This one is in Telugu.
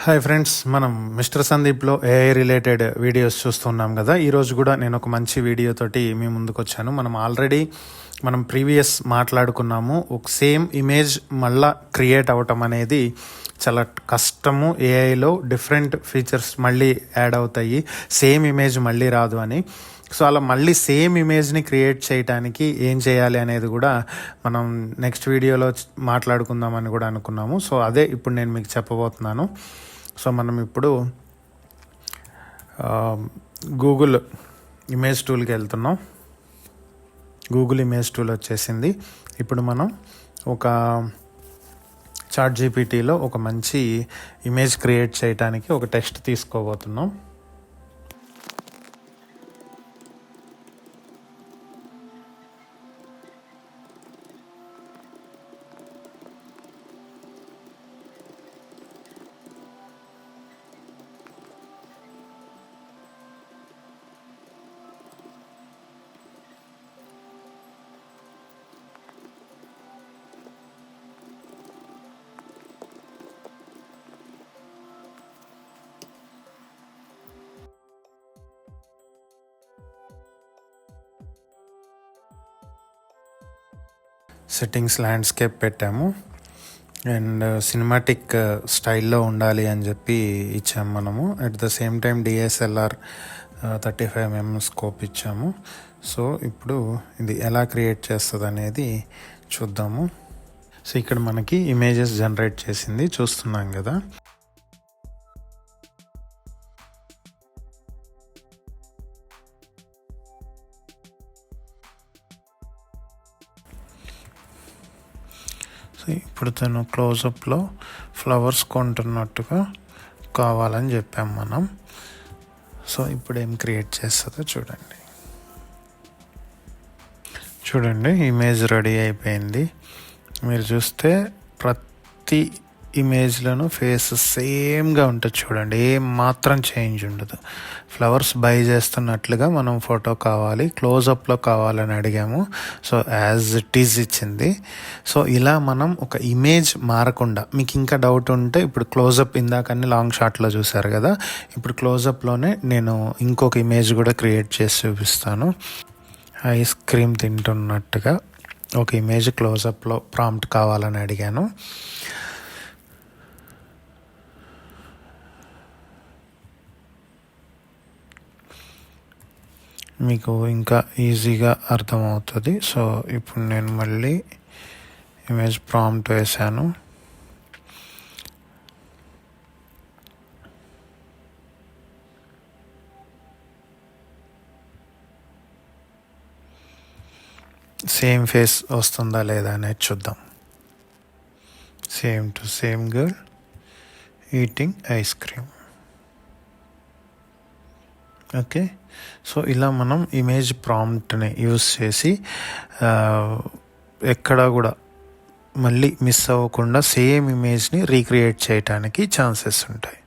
హాయ్ ఫ్రెండ్స్, మనం మిస్టర్ సందీప్లో ఏఐ రిలేటెడ్ వీడియోస్ చూస్తున్నాం కదా. ఈరోజు కూడా నేను ఒక మంచి వీడియోతోటి మీ ముందుకు వచ్చాను. మనం ప్రీవియస్ మాట్లాడుకున్నాము. ఒక సేమ్ ఇమేజ్ మళ్ళా క్రియేట్ అవ్వటం అనేది చాలా కష్టము. ఏఐలో డిఫరెంట్ ఫీచర్స్ మళ్ళీ యాడ్ అవుతాయి, సేమ్ ఇమేజ్ మళ్ళీ రాదు అని. సో అలా మళ్ళీ సేమ్ ఇమేజ్ని క్రియేట్ చేయడానికి ఏం చేయాలి అనేది కూడా మనం నెక్స్ట్ వీడియోలో మాట్లాడుకుందామని కూడా అనుకున్నాము. సో అదే ఇప్పుడు నేను మీకు చెప్పబోతున్నాను. సో మనం ఇప్పుడు గూగుల్ ఇమేజ్ టూల్కి వెళ్తున్నాం. గూగుల్ ఇమేజ్ టూల్ వచ్చేసింది. ఇప్పుడు మనం ఒక చాట్ జీపీటీలో ఒక మంచి ఇమేజ్ క్రియేట్ చేయడానికి ఒక టెక్స్ట్ తీసుకోబోతున్నాం. సెట్టింగ్స్ ల్యాండ్స్కేప్ పెట్టాము అండ్ సినిమాటిక్ స్టైల్లో ఉండాలి అని చెప్పి ఇచ్చాము మనము. At the same time DSLR 35mm scope ఇచ్చాము. సో ఇప్పుడు ఇది ఎలా క్రియేట్ చేస్తుంది అనేది చూద్దాము. సో ఇక్కడ మనకి ఇమేజెస్ జనరేట్ చేసింది చూస్తున్నాం కదా. ఇప్పుడు తను క్లోజప్లో ఫ్లవర్స్ కొంటున్నట్టుగా కావాలని చెప్పాము మనం. సో ఇప్పుడు ఏం క్రియేట్ చేస్తుందో చూడండి. ఇమేజ్ రెడీ అయిపోయింది. మీరు చూస్తే ప్రతి ఇమేజ్లను ఫేస్ సేమ్గా ఉంటుంది చూడండి, ఏం మాత్రం చేంజ్ ఉండదు. ఫ్లవర్స్ బై చేస్తున్నట్లుగా మనం ఫోటో కావాలి, క్లోజప్లో కావాలని అడిగాము. సో యాజ్ ఇట్ ఈజ్ ఇచ్చింది. సో ఇలా మనం ఒక ఇమేజ్ మారకుండా, మీకు ఇంకా డౌట్ ఉంటే ఇప్పుడు క్లోజప్ ఇందాకన్నీ లాంగ్ షాట్లో చూసారు కదా, ఇప్పుడు క్లోజప్లోనే నేను ఇంకొక ఇమేజ్ కూడా క్రియేట్ చేసి చూపిస్తాను. ఐస్ క్రీమ్ తింటున్నట్టుగా ఒక ఇమేజ్ క్లోజప్లో ప్రాంప్ట్ కావాలని అడిగాను. మీకు ఇంకా ఈజీగా అర్థమవుతుంది. సో ఇప్పుడు నేను మళ్ళీ ఇమేజ్ ప్రాంప్ట్ వేసాను. సేమ్ ఫేస్ వస్తుందా లేదా అనేది చూద్దాం. Same to same girl eating ice cream. Okay, so ఇలా మనం ఇమేజ్ ప్రాంప్ట్ని యూస్ చేసి ఎక్కడా కూడా మళ్ళీ మిస్ అవ్వకుండా సేమ్ ఇమేజ్ని రీక్రియేట్ చేయడానికి ఛాన్సెస్ ఉంటాయి.